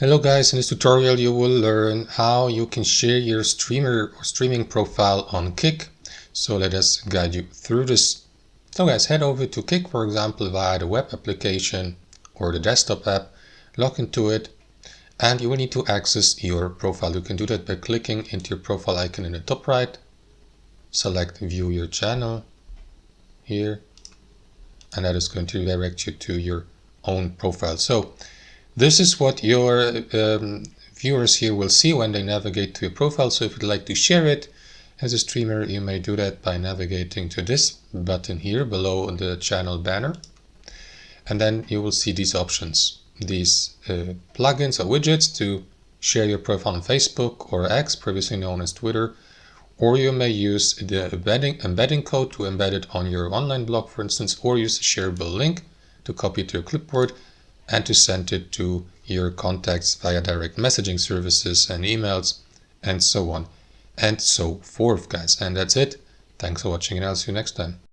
Hello guys, in this tutorial you will learn how you can share your streamer or streaming profile on Kick. So let us guide you through this. So guys, head over to Kick, for example, via the web application or the desktop app, log into it, and you will need to access your profile. You can do that by clicking into your profile icon in the top right, select View Your Channel here, and that is going to direct you to your own profile. So this is what your viewers here will see when they navigate to your profile. So if you'd like to share it as a streamer, you may do that by navigating to this button here below the channel banner. And then you will see these options, these plugins or widgets to share your profile on Facebook or X, previously known as Twitter. Or you may use the embedding code to embed it on your online blog, for instance, or use a shareable link to copy it to your clipboard and to send it to your contacts via direct messaging services and emails and so on and so forth, guys. And that's it. Thanks for watching, and I'll see you next time.